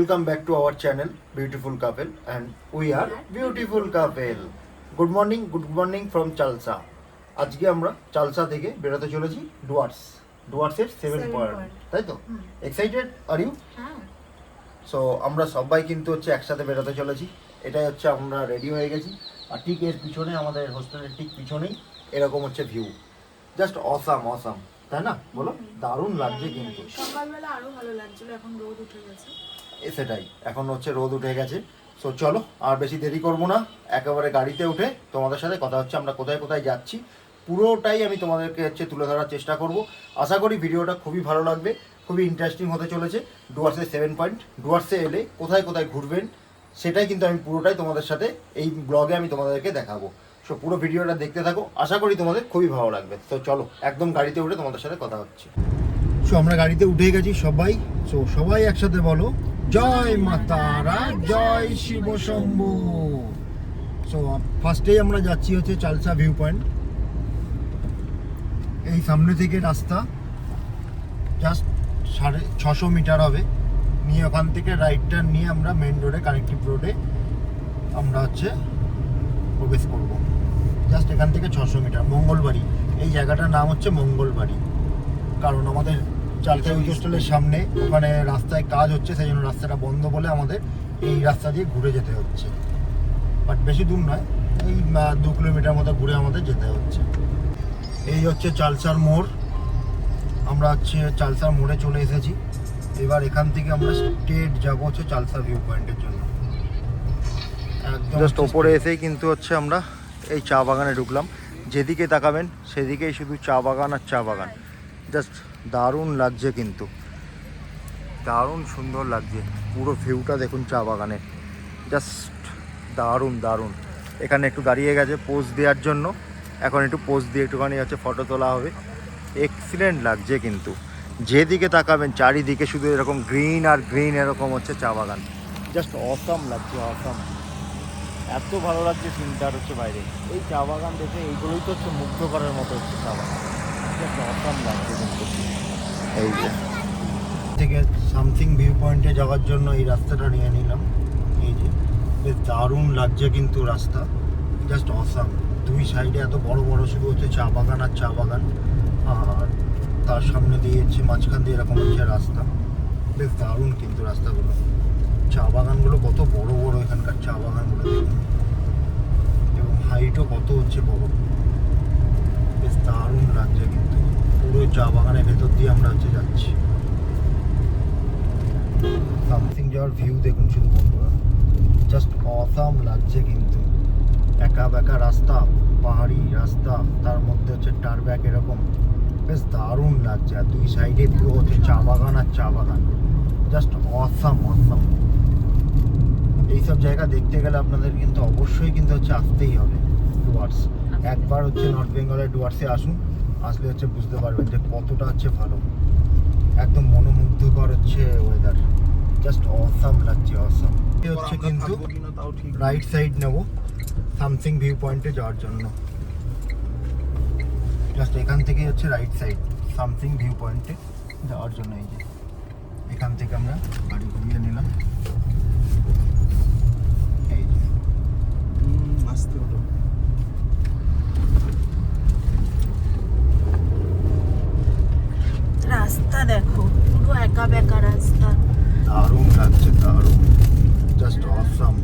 Welcome back to our channel Beautiful Couple and we are Beautiful Couple. Good morning from Chalsa. আজকে আমরা চালসা থেকে বেরোতে চলেছি ডুয়ার্সের 7 পয়েন্ট, তাই তো? Excited are you? হ্যাঁ। সো আমরা সবাই কিন্তু একসাথে বেরোতে চলেছি। এটাই আমরা রেডি হয়ে গেছি আর ঠিক এর পিছনে আমাদের হোস্টেলের ঠিক পিছনেই এরকম ভিউ। জাস্ট অসাম, তাই না? বলো, দারুণ লাগছে কিন্তু। সকালবেলা আরো ভালো লাগছিল, এখন রোদ উঠে গেছে। সেটাই, এখন রোদ উঠে গেছে। সো চলো আর বেশি দেরি করবো না, একেবারে গাড়িতে উঠে তোমাদের সাথে কথা হচ্ছে। আমরা কোথায় কোথায় যাচ্ছি পুরোটাই আমি তোমাদেরকে তুলে ধরার চেষ্টা করব। আশা করি ভিডিওটা খুবই ভালো লাগবে, খুবই ইন্টারেস্টিং হতে চলেছে। ডুয়ার্সের 7 পয়েন্ট, ডুয়ার্সে এলে কোথায় কোথায় ঘুরবেন সেটাই কিন্তু আমি পুরোটাই তোমাদের সাথে এই ব্লগে আমি তোমাদেরকে দেখাবো। সো পুরো ভিডিওটা দেখতে থাকো, আশা করি তোমাদের খুবই ভালো লাগবে। তো চলো একদম গাড়িতে উঠে তোমাদের সাথে কথা হচ্ছে। সো আমরা গাড়িতে উঠে গেছি সবাই। সো সবাই একসাথে বলো, জয় মা তারা, জয় শিব শম্ভু। সো ফার্স্টেই আমরা যাচ্ছি চালসা ভিউ পয়েন্ট। এই সামনে থেকে রাস্তা জাস্ট 650 মিটার হবে, নিয়ে ওখান থেকে রাইট টার্ন নিয়ে আমরা মেন রোডে, কানেক্টিভ রোডে আমরা প্রবেশ করব। জাস্ট এখান থেকে 600 মিটার। মঙ্গলবাড়ি, এই জায়গাটার নাম মঙ্গলবাড়ি, কারণ আমাদের চালসা ইউথ হোস্টেলের সামনে ওখানে রাস্তায় কাজ হচ্ছে, সেই জন্য রাস্তাটা বন্ধ বলে আমাদের এই রাস্তা দিয়ে ঘুরে যেতে হচ্ছে। বাট বেশি দূর নয়, এই 2 কিলোমিটার মতো ঘুরে আমাদের যেতে হচ্ছে। এই চালসার মোড়। আমরা চালসার মোড়ে চলে এসেছি। এবার এখান থেকে আমরা স্ট্রেট যাবো চালসা ভিউ পয়েন্টের জন্য। একদম জাস্ট ওপরে এসেই কিন্তু আমরা এই চা বাগানে ঢুকলাম। যেদিকে তাকাবেন সেদিকেই শুধু চা বাগান আর চা বাগান। জাস্ট দারুণ লাগছে, কিন্তু দারুণ সুন্দর লাগছে। পুরো ভিউটা দেখুন চা বাগানে, জাস্ট দারুণ। এখানে একটু দাঁড়িয়ে গেছে পোজ দেওয়ার জন্য, এখন একটু পোজ দিয়ে একটুখানি ফটো তোলা হবে। এক্সিলেন্ট লাগছে, কিন্তু যেদিকে তাকাবেন চারিদিকে শুধু এরকম গ্রিন আর গ্রিন, এরকম চা বাগান। জাস্ট অসাম লাগছে, অসাম। এত ভালো লাগছে সিনটা বাইরে। এই চা বাগান দেখে এইগুলোই তো মুগ্ধ করার মতো চা বাগান। জাস্ট অসাম লাগছে কিন্তু। এই যে থেকে সামথিং ভিউ পয়েন্টে যাওয়ার জন্য এই রাস্তাটা নিয়ে নিলাম। এই যে বেশ দারুণ লাগছে কিন্তু রাস্তা, জাস্ট অসাম। দুই সাইডে এত বড় বড় শুধু চা বাগান আর চা বাগান, আর তার সামনে দিয়ে মাঝখান দিয়ে এরকম রাস্তা। বেশ দারুণ কিন্তু রাস্তাগুলো। চা বাগানগুলো কত বড় বড়, এখানকার চা বাগানগুলো দেখুন, এবং হাইটও কত বড়। বেশ দারুণ লাগছে কিন্তু। পুরো চা বাগানের ভেতর দিয়ে আমরা যাচ্ছি। সামথিং যাওয়ার ভিউ দেখুন শুধু বন্ধুরা, জাস্ট অসাম লাগছে কিন্তু। একা বেঁকা রাস্তা, পাহাড়ি রাস্তা, তার মধ্যে টারব্যাক এরকম, বেশ দারুণ লাগছে। আর দুই সাইডে পুরো চা বাগান আর চা বাগান, জাস্ট অসাম। এইসব জায়গা দেখতে গেলে আপনাদের কিন্তু অবশ্যই কিন্তু আসতেই হবে ডুয়ার্স। একবার নর্থ বেঙ্গলের ডুয়ার্সে আসুন, আসলে বুঝতে পারবেন যে কতটা ভালো। একদম মনোমুগ্ধকর ওয়েদার, জাস্ট অসাম লাগছে, অসাম। কিন্তু রাইট সাইড নেব সামথিং ভিউ পয়েন্টে যাওয়ার জন্য। জাস্ট এখান থেকে রাইট সাইড সামথিং ভিউ পয়েন্টে যাওয়ার জন্য। এই যে এখান থেকে আমরা গাড়ি ঘুরিয়ে নিলাম। এই যে আসতে হলো। রাস্তা দেখো, পুরো একা বেকা রাস্তা, দারুণ লাগছে, দারুণ, জাস্ট অসাম।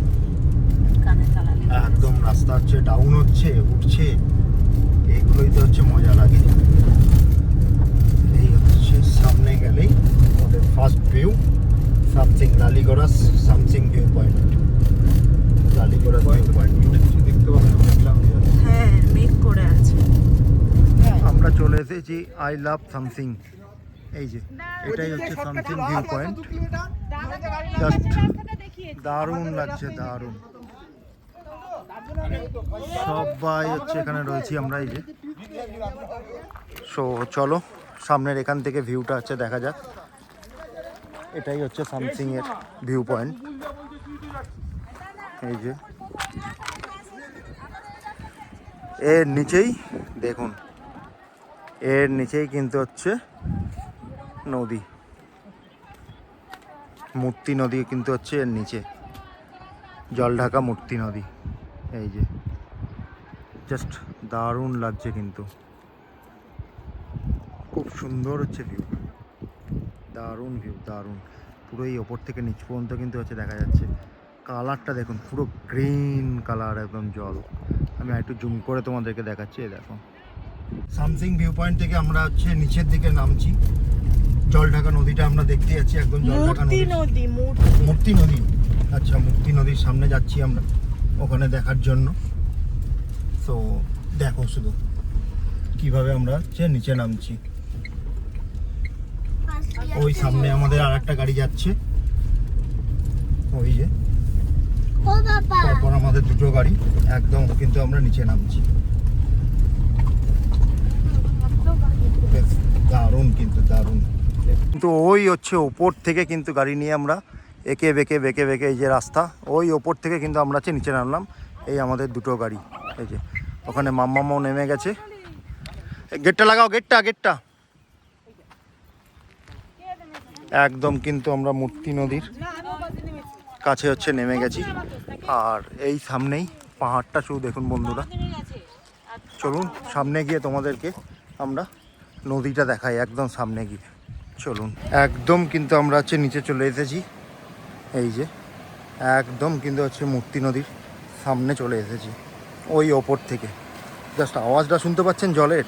একদম রাস্তা ডাউন উঠছে, এগুলোই তো মজা লাগে। এই সামনে গেলেই আমাদের first view something Laliguras something view point. Laliguras view point দেখতে পাবেন। হ্যাঁ, মেক করে আছে। আমরা চলে এসেছি আই লাভ সামথিং। এই যে এটাই সামথিং ভিউ পয়েন্ট। জাস্ট দারুণ লাগছে, দারুণ। সবাই এখানে রয়েছি আমরা। এই যে সো চলো সামনের এখান থেকে ভিউটা দেখা যাক। এটাই সামথিং এর ভিউ পয়েন্ট। এই যে এর নিচেই দেখুন, এর নিচেই কিন্তু নদী। মূর্তি নদী কিন্তু হচ্ছে এর নিচে, জল ঢাকা মূর্তি নদী। এই যে জাস্ট দারুণ লাগছে কিন্তু, খুব সুন্দর হচ্ছে ভিউ, দারুণ ভিউ, দারুণ। পুরো এই ওপর থেকে নিচ পর্যন্ত কিন্তু হচ্ছে দেখা যাচ্ছে। কালারটা দেখুন, পুরো গ্রিন কালার একদম জল। আমি একটু জুম করে তোমাদেরকে দেখাচ্ছি। এই দেখো, সামথিং ভিউ পয়েন্ট থেকে আমরা হচ্ছে নিচের দিকে নামছি। জলঢাকা নদীটা আমরা দেখতে যাচ্ছি, একদম জলঢাকা নদী, মূর্তি নদী। আচ্ছা, মূর্তি নদীর সামনে যাচ্ছি আমরা ওখানে দেখার জন্য। তো দেখো শুধু কিভাবে আমরা হচ্ছে নিচে নামছি। ওই সামনে আমাদের আর একটা গাড়ি যাচ্ছে, ওই যে, তারপর আমাদের দুটো গাড়ি, একদম কিন্তু আমরা নিচে নামছি। দারুণ কিন্তু, দারুণ। কিন্তু ওই হচ্ছে ওপর থেকে কিন্তু গাড়ি নিয়ে আমরা এঁকে বেঁকে এই যে রাস্তা, ওই ওপর থেকে কিন্তু আমরা হচ্ছে নিচে নামলাম। এই আমাদের দুটো গাড়ি, এই যে ওখানে মাম্মাও নেমে গেছে। গেটটা লাগাও, গেটটা। একদম কিন্তু আমরা মূর্তি নদীর কাছে হচ্ছে নেমে গেছি। আর এই সামনেই পাহাড়টা শুধু দেখুন বন্ধুরা। চলুন সামনে গিয়ে তোমাদেরকে আমরা নদীটা দেখাই, একদম সামনে গিয়ে। চলুন, একদম কিন্তু আমরা হচ্ছে নিচে চলে এসেছি। এই যে একদম কিন্তু হচ্ছে মূর্তি নদীর সামনে চলে এসেছি, ওই ওপর থেকে। জাস্ট আওয়াজটা শুনতে পাচ্ছেন জলের,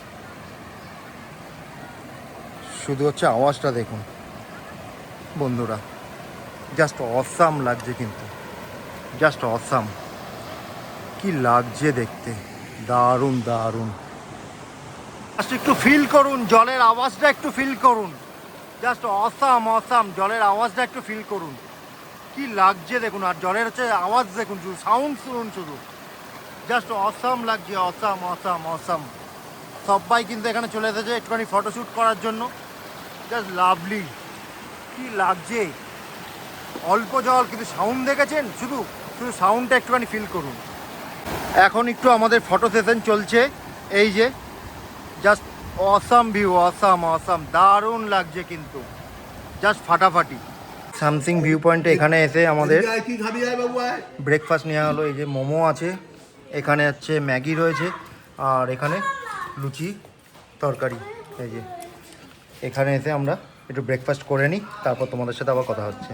শুধু হচ্ছে আওয়াজটা দেখুন বন্ধুরা। জাস্ট অসাম লাগছে কিন্তু, জাস্ট অসাম। কি লাগছে দেখতে, দারুণ দারুণ। জাস্ট একটু ফিল করুন জলের আওয়াজটা, একটু ফিল করুন। জাস্ট অসাম অসাম, জলের আওয়াজটা একটু ফিল করুন, কি লাগছে দেখুন। আর জলের হচ্ছে আওয়াজ দেখুন, শুধু সাউন্ড শুনুন শুধু, জাস্ট অসাম লাগছে, অসাম অসাম অসাম। সবাই কিন্তু এখানে চলে এসেছে একটুখানি ফটোশ্যুট করার জন্য। জাস্ট লাভলি, কি লাগছে। অল্প জল কিন্তু সাউন্ড দেখেছেন, শুধু সাউন্ডটা একটুখানি ফিল করুন। এখন একটু আমাদের ফটো সেশন চলছে। এই যে just awesome view, awesome awesome, দারুণ লাগছে কিন্তু, জাস্ট ফাটাফাটি। সামথিং ভিউ পয়েন্টে এখানে এসে আমাদের ব্রেকফাস্ট নেওয়া হলো। এই যে মোমো আছে, এখানে হচ্ছে ম্যাগি রয়েছে, আর এখানে লুচি তরকারি। এই যে এখানে এসে আমরা একটু ব্রেকফাস্ট করে নিই, তারপর তোমাদের সাথে আবার কথা হচ্ছে।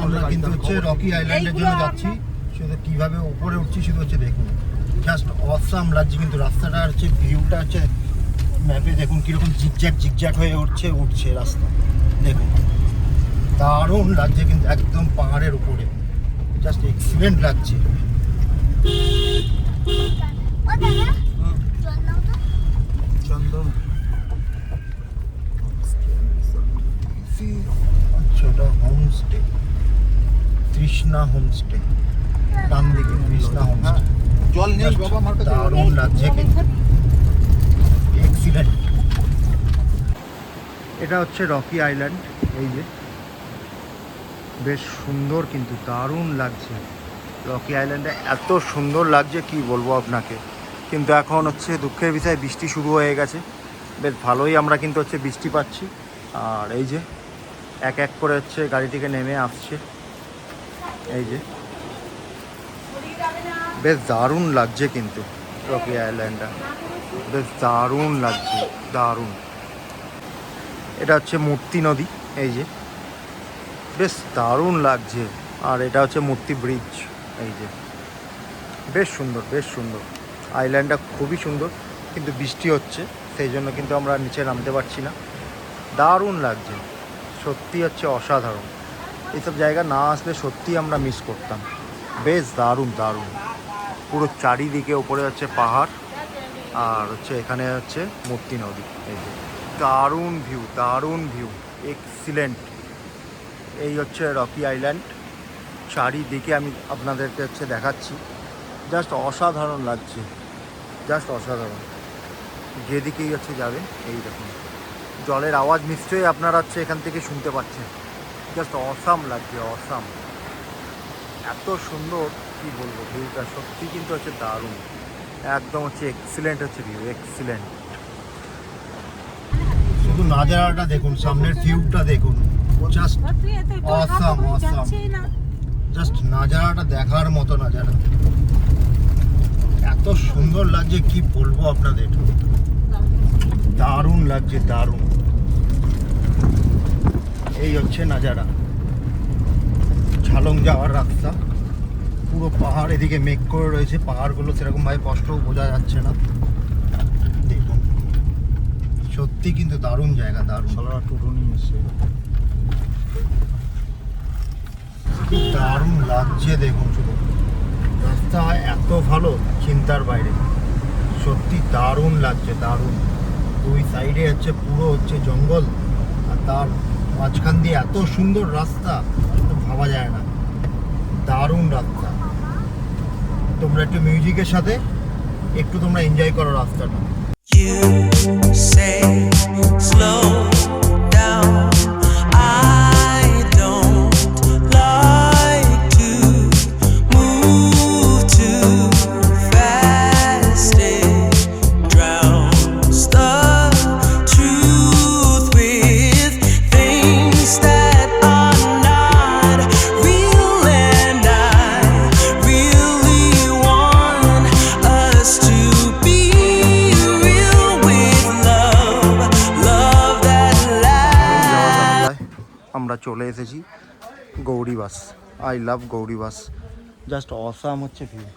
আমরা কিন্তু হচ্ছে রকি আইল্যান্ডের জন্য যাচ্ছি। শুধু কীভাবে উপরে উঠছি শুধু হচ্ছে দেখুন, জাস্ট অসাম লাগছে কিন্তু। রাস্তাটা হচ্ছে, ভিউটা হচ্ছে ম্যাপে দেখুন কীরকম জিগজ্যাগ হয়ে উঠছে রাস্তা, দেখুন দারুণ লাগছে কিন্তু, একদম পাহাড়ের উপরে, জাস্ট এক্সিলেন্ট লাগছে। চন্দন, আচ্ছা ওটা হোমস্টে, তৃষ্ণা হোমস্টে, ডান দিকে তৃষ্ণা হোমস্টে। জল নেই বাবা, আমার কাছে দারুণ লাগছে কিন্তু, এক্সিলেন্ট। এটা হচ্ছে রকি আইল্যান্ড। এই যে বেশ সুন্দর কিন্তু, দারুণ লাগছে। রকি আইল্যান্ডে এত সুন্দর লাগছে কি বলবো আপনাকে। কিন্তু এখন হচ্ছে দুঃখের বিষয়, বৃষ্টি শুরু হয়ে গেছে। বেশ ভালোই আমরা কিন্তু হচ্ছে বৃষ্টি পাচ্ছি। আর এই যে এক এক করে হচ্ছে গাড়ি থেকে নেমে আসছে। এই যে বেশ দারুণ লাগছে কিন্তু রকি আইল্যান্ডটা, বেশ দারুণ লাগছে, দারুণ। এটা হচ্ছে মূর্তি নদী, এই যে বেশ দারুণ লাগছে। আর এটা হচ্ছে মূর্তি ব্রিজ। এই যে বেশ সুন্দর, বেশ সুন্দর। আইল্যান্ডটা খুবই সুন্দর, কিন্তু বৃষ্টি হচ্ছে সেই জন্য কিন্তু আমরা নিচে নামতে পারছি না। দারুণ লাগছে, সত্যি হচ্ছে অসাধারণ। এইসব জায়গা না আসলে সত্যি আমরা মিস করতাম। বেশ দারুণ দারুণ, পুরো চারিদিকে ওপরে হচ্ছে পাহাড়, আর হচ্ছে এখানে হচ্ছে মূর্তি নদী। এই যে দারুণ ভিউ, দারুণ ভিউ, এক্সিলেন্ট। এই হচ্ছে রকি আইল্যান্ড, চারিদিকে আমি আপনাদেরকে হচ্ছে দেখাচ্ছি। জাস্ট অসাধারণ লাগছে, জাস্ট অসাধারণ। যেদিকেই হচ্ছে যাবে এই দেখুন, জলের আওয়াজ নিশ্চয়ই আপনারা হচ্ছে এখান থেকে শুনতে পাচ্ছেন। জাস্ট অসাম লাগছে, অসাম, এত সুন্দর কি বলবো। ভিউটা সত্যি কিন্তু হচ্ছে দারুণ, একদম হচ্ছে এক্সিলেন্ট হচ্ছে ভিউ, এক্সিলেন্ট। শুধু নাজারাটা দেখুন, সামনের ভিউটা দেখুন, জাস্ট তুই এত awesome, awesome. যাচ্ছেই না। জাস্ট নাজারাটা দেখার মতো নাজারা, এত সুন্দর লাগছে কি বলবো আপনাদের, দারুণ লাগছে দারুণ। এই হচ্ছে নাজারা, ঝালং যাওয়ার রাস্তা, পুরো পাহাড় এদিকে মেঘ করে রয়েছে, পাহাড়গুলো সেরকম ভাবে স্পষ্টও বোঝা যাচ্ছে না। দেখুন সত্যি কিন্তু দারুণ জায়গা, দারুণ। সালারা টোটো নিয়ে এসছে। কি দারুণ লাগছে দেখুন, শুধু রাস্তা এত ভালো চিন্তার বাইরে, সত্যি দারুণ লাগছে দারুণ। দুই সাইডে হচ্ছে পুরো হচ্ছে জঙ্গল, আর তার মাঝখান দিয়ে এত সুন্দর রাস্তা, ভাবা যায় না, দারুণ রাস্তা। তোমরা একটু মিউজিকের সাথে একটু তোমরা এনজয় করো রাস্তাটা। You say slow down. I don't like to move too fast. It drowns the truth with things that are not real, and I really want us to be real with love, love that lasts. আমরা চলে এসেছি গৌরীবাস। I love গৌরীবাস, just awesome হচ্ছে view,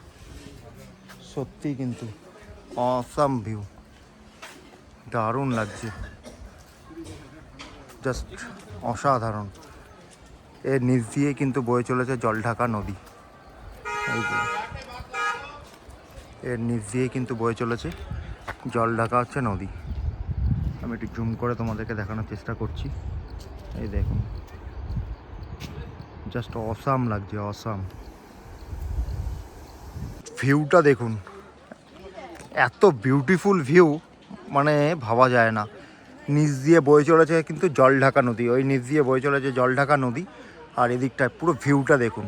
সত্যি কিন্তু awesome view, দারুণ লাগছে, just অসাধারণ। এর নিচ দিয়ে কিন্তু বয়ে চলেছে জলঢাকা নদী, এই যে এর নিচ দিয়ে কিন্তু বয়ে চলেছে জলঢাকা হচ্ছে নদী। আমি একটু জুম করে তোমাদেরকে দেখানোর চেষ্টা করছি, এই দেখুন জাস্ট অসাম লাগছে, অসাম ভিউটা দেখুন, এত বিউটিফুল ভিউ মানে ভাবা যায় না। নিচ দিয়ে বয়ে চলেছে কিন্তু জলঢাকা নদী, ওই নিচ দিয়ে বয়ে চলেছে জলঢাকা নদী, আর এদিকটায় পুরো ভিউটা দেখুন,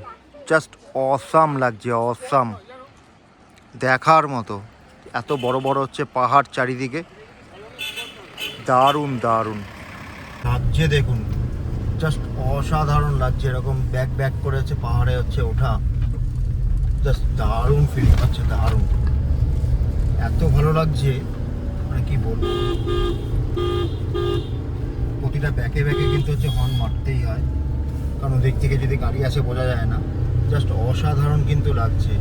জাস্ট অসাম লাগছে, অসাম দেখার মতো। এত বড় বড় হচ্ছে পাহাড় চারিদিকে, দারুণ দারুণ লাগছে দেখুন, জাস্ট অসাধারণ লাগছে। এরকম ব্যাক ব্যাক করে হচ্ছে পাহাড়ে হচ্ছে ওঠা, জাস্ট দারুণ ফিলিং হচ্ছে, দারুণ, এত ভালো লাগছে মানে কি বলবো। প্রতিটা ব্যাকে ব্যাকে কিন্তু হচ্ছে হর্ন মারতেই হয়, কারণ ওদিক থেকে যদি গাড়ি আসে বোঝা যায় না, জাস্ট অসাধারণ কিন্তু লাগছে।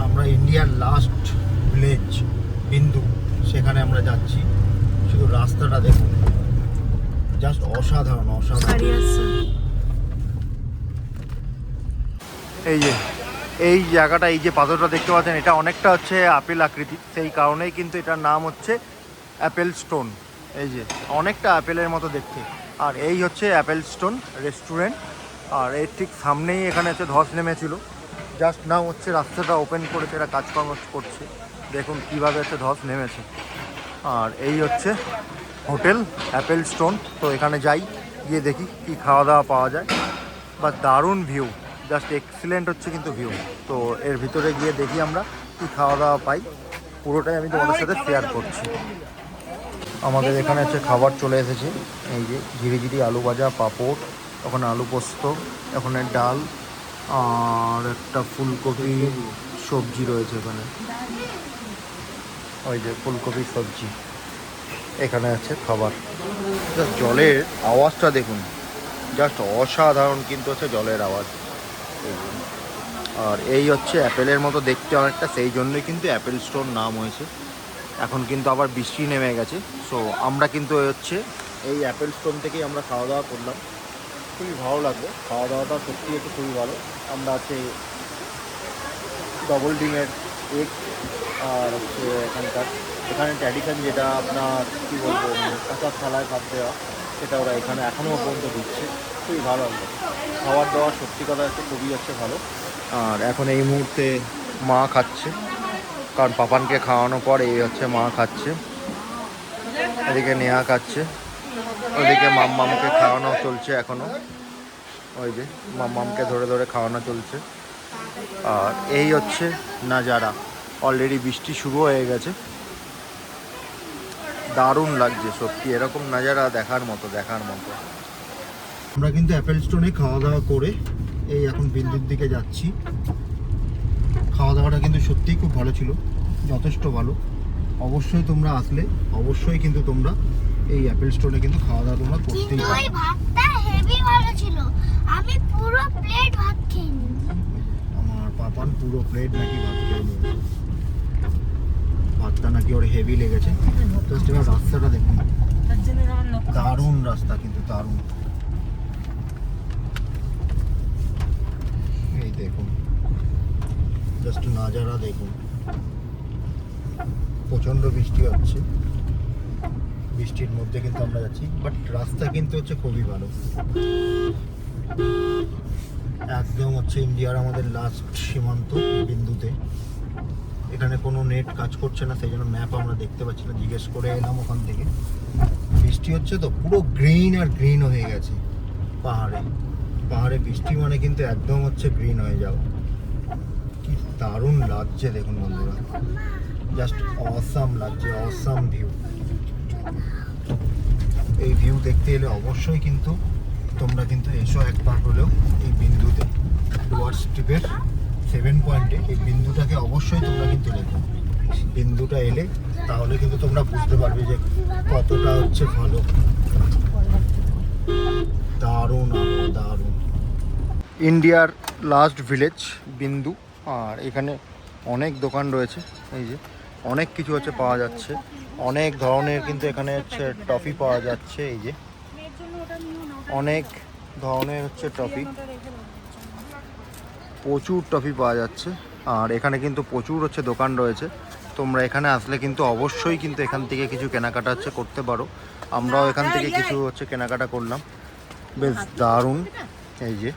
আমরা ইন্ডিয়ার লাস্ট ভিলেজ বিন্দু, সেখানে আমরা যাচ্ছি, শুধু রাস্তাটা দেখুন, জাস্ট অসাধারণ অসাধারণ। গাড়ি আসছে। এই যে এই জায়গাটা, এই যে পাথরটা দেখতে পাচ্ছেন, এটা অনেকটা হচ্ছে আপেল আকৃতি, সেই কারণেই কিন্তু এটার নাম হচ্ছে অ্যাপেল স্টোন। এই যে অনেকটা অ্যাপেলের মতো দেখতে, আর এই হচ্ছে অ্যাপেল স্টোন রেস্টুরেন্ট, আর এর ঠিক সামনেই এখানে হচ্ছে ধস নেমেছিল, জাস্ট নাও হচ্ছে রাস্তাটা ওপেন করেছে, এরা কাজকর্ম করছে, দেখুন কীভাবে হচ্ছে ধস নেমেছে। আর এই হচ্ছে হোটেল অ্যাপেল স্টোন, তো এখানে যাই, গিয়ে দেখি কি খাওয়া দাওয়া পাওয়া যায়, বা দারুণ ভিউ, জাস্ট এক্সিলেন্ট হচ্ছে কিন্তু ভিউ। তো এর ভিতরে গিয়ে দেখি আমরা কি খাওয়া দাওয়া পাই, পুরোটাই আমি তোমাদের সাথে শেয়ার করছি। আমাদের এখানে হচ্ছে খাবার চলে এসেছে, এই যে ঝিরিঝিরি আলু ভাজা, পাঁপড়, ওখানে আলু পোস্ত, ওখানে ডাল, আর একটা ফুলকপি সবজি রয়েছে এখানে, ওই যে ফুলকপি সবজি, এখানে আছে খাবার। জাস্ট জলের আওয়াজটা দেখুন, জাস্ট অসাধারণ কিন্তু হচ্ছে জলের আওয়াজ। আর এই হচ্ছে অ্যাপেলের মতো দেখতে অনেকটা, সেই জন্যই কিন্তু অ্যাপেল স্টোন নাম হয়েছে। এখন কিন্তু আবার বৃষ্টি নেমে গেছে, সো আমরা কিন্তু হচ্ছে এই অ্যাপেল স্টোন থেকেই আমরা খাওয়া দাওয়া করলাম, খুবই ভালো লাগলো, খাওয়া দাওয়াটা সত্যি একটু খুবই ভালো। আমরা হচ্ছে ডবল ডিমের এগ, আর হচ্ছে এখানে ট্র্যাডিশন যেটা আপনার কী বলবো, কাঁচার থালায় ভাত দেওয়া, সেটা ওরা এখানে এখনও পর্যন্ত দিচ্ছে, খুবই ভালো লাগলো। খাবার দাবার সত্যি কথা হচ্ছে খুবই হচ্ছে ভালো। আর এখন এই মুহূর্তে মা খাচ্ছে, কারণ পাপানকে খাওয়ানোর পর এই হচ্ছে মা খাচ্ছে, এদিকে নেহা খাচ্ছে, ওইদিকে মাম্মামকে খাওয়ানো চলছে এখনও, ওই যে মাম্মামকে ধরে ধরে খাওয়ানো চলছে। আর এই হচ্ছে নাজারা, অলরেডি বৃষ্টি শুরু হয়ে গেছে, দারুণ লাগছে সত্যি, এরকম নাজারা দেখার মতো, দেখার মতো। আমরা কিন্তু অ্যাপেল স্টোনে খাওয়া দাওয়া করে এই এখন বিন্দুর দিকে যাচ্ছি। খাওয়া দাওয়াটা কিন্তু সত্যিই খুব ভালো ছিল, যথেষ্ট ভালো। অবশ্যই তোমরা আসলে অবশ্যই কিন্তু তোমরা এই অ্যাপেল স্টোনে কিন্তু খাওয়া দাওয়া তোমরা করতেই কিন্তু ওই পারো। ভাতটা হেভি ভালো ছিল, আমি পুরো প্লেট ভাত খেয়ে নিয়েছি। আমার পাপান পুরো প্লেট নাকি ভাত খেয়ে নিয়েছে, ভাতটা নাকি ওর হেভি লেগেছে। জাস্ট এবার রাস্তাটা দেখুন, দারুণ রাস্তা কিন্তু দারুণ। এই দেখুন জাস্ট নাজারা দেখুন, প্রচন্ড বৃষ্টি হচ্ছে, বৃষ্টির মধ্যে কিন্তু আমরা যাচ্ছি, বাট রাস্তা কিন্তু হচ্ছে খুবই ভালো। একদম হচ্ছে ইন্ডিয়ার আমাদের লাস্ট সীমান্ত বিন্দুতে। এখানে কোনো নেট কাজ করছে না, সেই জন্য ম্যাপ আমরা দেখতে পাচ্ছি না, জিজ্ঞেস করে এলাম ওখান থেকে। বৃষ্টি হচ্ছে তো পুরো গ্রিন আর গ্রিন হয়ে গেছে পাহাড়ে। পাহাড়ে বৃষ্টি মানে কিন্তু একদম হচ্ছে গ্রিন হয়ে যাও। কি দারুণ লাগছে দেখুন বন্ধুরা, জাস্ট অসাম লাগছে, অসাম ভিউ। এই ভিউ দেখতে এলে অবশ্যই কিন্তু তোমরা কিন্তু এসো একবার হলেও এই বিন্দুতে, ডুয়ার্স ট্রিপের 7 পয়েন্টে এই বিন্দুটাকে অবশ্যই তোমরা কিন্তু দেখো। বিন্দুটা এলে তাহলে কিন্তু তোমরা বুঝতে পারবে যে কতটা হচ্ছে ভালো। দারুণ দারুণ। ইন্ডিয়ার লাস্ট ভিলেজ বিন্দু, আর এখানে অনেক দোকান রয়েছে। এই যে অনেক কিছু হচ্ছে পাওয়া যাচ্ছে, অনেক ধরনের কিন্তু এখানে হচ্ছে টফি পাওয়া যাচ্ছে। এই যে অনেক ধরনের হচ্ছে টফি, প্রচুর টফি পাওয়া যাচ্ছে। আর এখানে কিন্তু প্রচুর হচ্ছে দোকান রয়েছে, তোমরা এখানে আসলে কিন্তু অবশ্যই কিন্তু এখান থেকে কিছু কেনাকাটা হচ্ছে করতে পারো। আমরাও এখান থেকে কিছু হচ্ছে কেনাকাটা করলাম, বেশ দারুণ। এই যে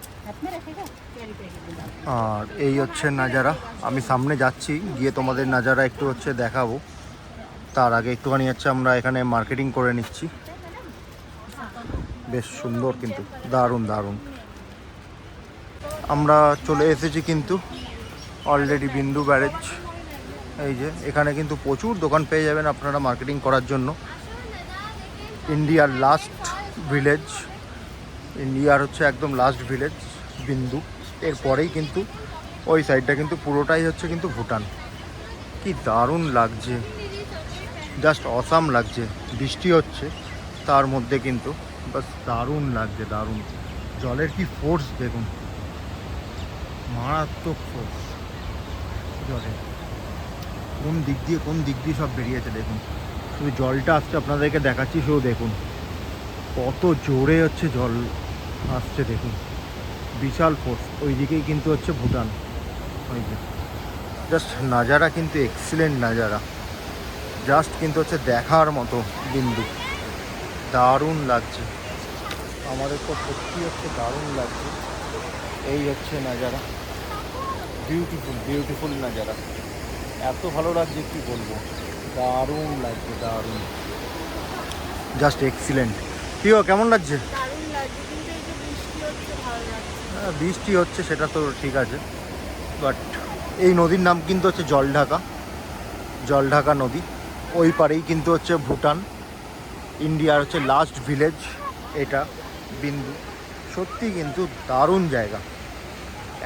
আর এই হচ্ছে নাজারা। আমি সামনে যাচ্ছি, গিয়ে তোমাদের নাজারা একটু হচ্ছে দেখাবো। তার আগে একটুখানি হচ্ছে আমরা এখানে মার্কেটিং করে নিচ্ছি। বেশ সুন্দর কিন্তু দারুণ দারুণ। আমরা চলে এসেছি কিন্তু অলরেডি বিন্দু ব্যারেজ। এই যে এখানে কিন্তু প্রচুর দোকান পেয়ে যাবেন আপনারা মার্কেটিং করার জন্য। ইন্ডিয়ার লাস্ট ভিলেজ, ইন্ডিয়ার হচ্ছে একদম লাস্ট ভিলেজ বিন্দু। এরপরেই কিন্তু ওই সাইডটা কিন্তু পুরোটাই হচ্ছে কিন্তু ভুটান। কি দারুণ লাগছে, জাস্ট অসাম লাগছে। বৃষ্টি হচ্ছে তার মধ্যে কিন্তু বাস দারুণ লাগছে, দারুণ। জলের কি ফোর্স দেখুন, মারাত্মক ফোর্স জলে। কোন দিক দিয়ে সব বেরিয়েছে দেখুন। শুধু জলটা আসছে, আপনাদেরকে দেখাচ্ছি, শুধু দেখুন কত জোরে হচ্ছে জল আসছে দেখুন, বিশাল ফোর্স। ওই দিকেই কিন্তু হচ্ছে ভুটান। ওই যে জাস্ট নাজারা কিন্তু এক্সিলেন্ট নাজারা, জাস্ট কিন্তু হচ্ছে দেখার মতো বিন্দু। দারুণ লাগছে, আমাদের তো সত্যি হচ্ছে দারুণ লাগছে। এই হচ্ছে নাজারা, বিউটিফুল বিউটিফুল নাজারা। এত ভালো লাগছে কি বলবো, দারুণ লাগছে, দারুণ, জাস্ট এক্সিলেন্ট। প্রিয় কেমন লাগছে? দারুণ লাগছে, কিন্তু এই যে বৃষ্টি হচ্ছে ভালো লাগছে। হ্যাঁ, বৃষ্টি হচ্ছে সেটা তো ঠিক আছে, বাট এই নদীর নাম কিন্তু হচ্ছে জলঢাকা, জলঢাকা নদী। ওই পারেই কিন্তু হচ্ছে ভুটান। ইন্ডিয়ার হচ্ছে লাস্ট ভিলেজ এটা বিন্দু। সত্যি কিন্তু দারুণ জায়গা,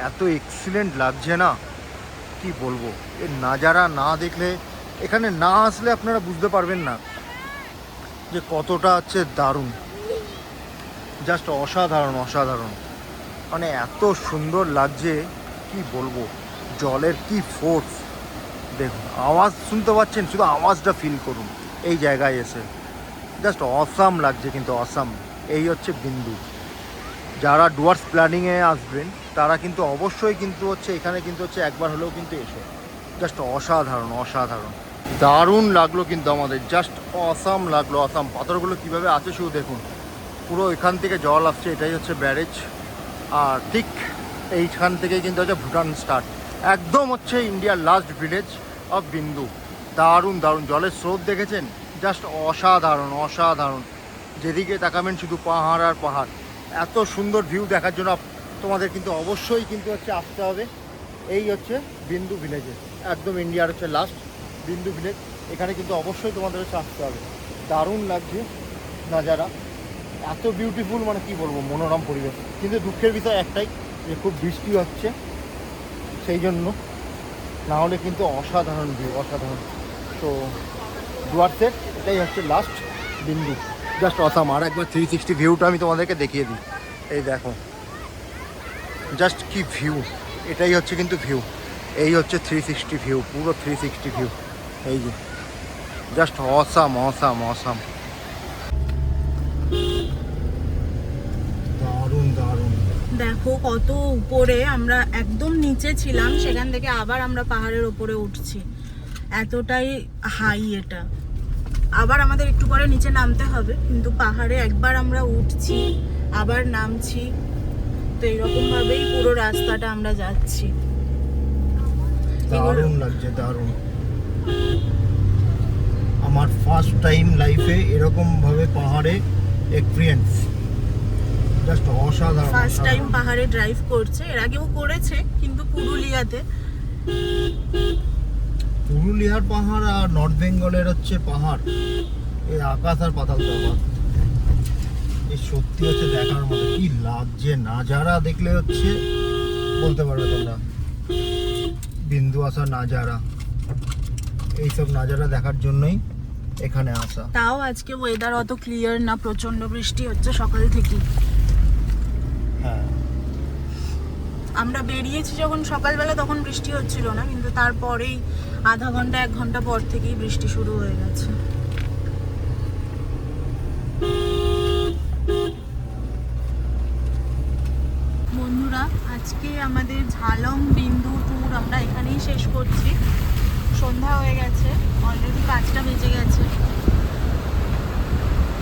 এত এক্সিলেন্ট লাগছে না কি বলবো। এর নাজারা না দেখলে, এখানে না আসলে আপনারা বুঝতে পারবেন না যে কতটা হচ্ছে দারুণ। জাস্ট অসাধারণ অসাধারণ, মানে এত সুন্দর লাগছে কি বলবো। জলের কি ফোর্স দেখুন, আওয়াজ শুনতে পাচ্ছেন, শুধু আওয়াজটা ফিল করুন এই জায়গায় এসে। জাস্ট অসাম লাগছে কিন্তু অসাম। এই হচ্ছে বিন্দু। যারা ডুয়ার্স প্ল্যানিংয়ে আসবেন তারা কিন্তু অবশ্যই কিন্তু হচ্ছে এখানে কিন্তু হচ্ছে একবার হলেও কিন্তু এসো। জাস্ট অসাধারণ অসাধারণ, দারুণ লাগলো কিন্তু আমাদের, জাস্ট অসাম লাগলো, অসাম। পাথরগুলো কীভাবে আছে শুধু দেখুন, পুরো এখান থেকে জল আসছে, এটাই হচ্ছে ব্যারেজ। আর ঠিক এইখান থেকেই কিন্তু হচ্ছে ভুটান স্টার্ট, একদম হচ্ছে ইন্ডিয়ার লাস্ট ভিলেজ অফ বিন্দু। দারুণ দারুণ, জলের স্রোত দেখেছেন, জাস্ট অসাধারণ অসাধারণ। যেদিকে তাকাবেন শুধু পাহাড় আর পাহাড়। এত সুন্দর ভিউ দেখার জন্য তোমাদের কিন্তু অবশ্যই কিন্তু হচ্ছে আসতে হবে এই হচ্ছে বিন্দু ভিলেজে, একদম ইন্ডিয়ার হচ্ছে লাস্ট বিন্দু ভিলেজ। এখানে কিন্তু অবশ্যই তোমাদের হচ্ছে আসতে হবে। দারুণ লাগছে নাজারা, এত বিউটিফুল, মানে কি বলবো, মনোরম পরিবেশ। কিন্তু দুঃখের বিষয় একটাই, যে খুব বৃষ্টি হচ্ছে, সেই জন্য, না হলে কিন্তু অসাধারণ ভিউ, অসাধারণ। তো ডুয়ার্সের এটাই হচ্ছে লাস্ট বিন্দু, জাস্ট অসাম। আর একবার 360 ভিউটা আমি তোমাদেরকে দেখিয়ে দিই। এই দেখো, জাস্ট কি ভিউ, এটাই হচ্ছে কিন্তু ভিউ। এই হচ্ছে 360 ভিউ, পুরো 360 ভিউ। এই যে জাস্ট অসাম অসাম অসাম, দারুণ দারুণ। দেখো কত উপরে, আমরা একদম নিচে ছিলাম, সেখান থেকে আবার আমরা পাহাড়ের ওপরে উঠছি। এতটাই হাই এটা। আবার আমাদের একটু পরে নিচে নামতে হবে, কিন্তু পাহাড়ে একবার আমরা উঠছি আবার নামছি, তো এরকম ভাবেই পুরো রাস্তাটা আমরা যাচ্ছি। দারুণ লাগছে, দারুণ। আমার ফার্স্ট টাইম লাইফে এরকম ভাবে পাহাড়ে এক্সপিরিয়েন্স, জাস্ট অসাধারণ। ফার্স্ট টাইম পাহাড়ে ড্রাইভ করছে, এর আগেও করেছে কিন্তু পুরুলিয়াতে। পুরুলিয়ার পাহাড় আর নর্থ বেঙ্গলের হচ্ছে পাহাড়, এই আকাশ আর পাতাল তফাৎ। এই সত্যি হচ্ছে দেখার মতো, কি লাগছে নাজারা দেখলে হচ্ছে বলতে পারবে তোমরা, বিন্দু আসার নাজারা, এইসব নাজারা দেখার জন্যই এখানে আসা। তাও আজকে ওয়েদার অত ক্লিয়ার না, প্রচন্ড বৃষ্টি হচ্ছে সকাল থেকে। হ্যাঁ, আমরা বেরিয়েছি যখন সকালবেলা তখন বৃষ্টি হচ্ছিল না, কিন্তু তারপরেই আধা ঘন্টা 1 ঘন্টা পর থেকেই বৃষ্টি শুরু হয়ে গেছে। বন্ধুরা, আজকে আমাদের ঝালং বিন্দু ট্যুর আমরা এখানেই শেষ করছি। সন্ধ্যা হয়ে গেছে, অলরেডি 5টা বেজে গেছে।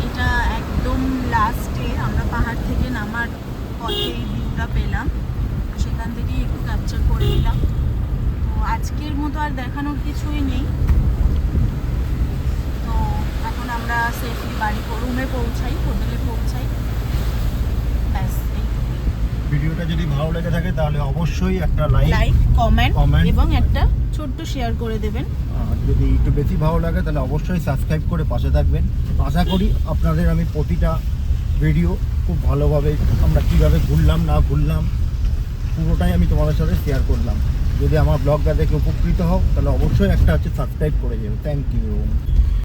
এটা একদম লাস্টে আমরা পাহাড় থেকে নামার পথে এই ভিউটা পেলাম, সেখান থেকেই একটু ক্যাপচার করে নিলাম। তো আজকের মতো আর দেখানোর কিছুই নেই। তো এখন আমরা সেফলি বাড়ি রুমে পৌঁছাই, হোটেলে পৌঁছাই, ব্যাস এইটুকুই। ভিডিওটা যদি ভালো লেগে থাকে তাহলে অবশ্যই একটা লাইক, কমেন্ট comment এবং একটা ছোট্ট শেয়ার করে দেবেন। আর যদি একটু বেশি ভালো লাগে তাহলে অবশ্যই সাবস্ক্রাইব করে পাশে থাকবেন। আশা করি আপনাদের আমি প্রতিটা ভিডিও খুব ভালোভাবে আমরা কীভাবে ঘুরলাম না ঘুরলাম পুরোটাই আমি তোমাদের সাথে শেয়ার করলাম। যদি আমার ব্লগটা দেখে উপকৃত হও তাহলে অবশ্যই একটা হচ্ছে সাবস্ক্রাইব করে যাবে। Thank you.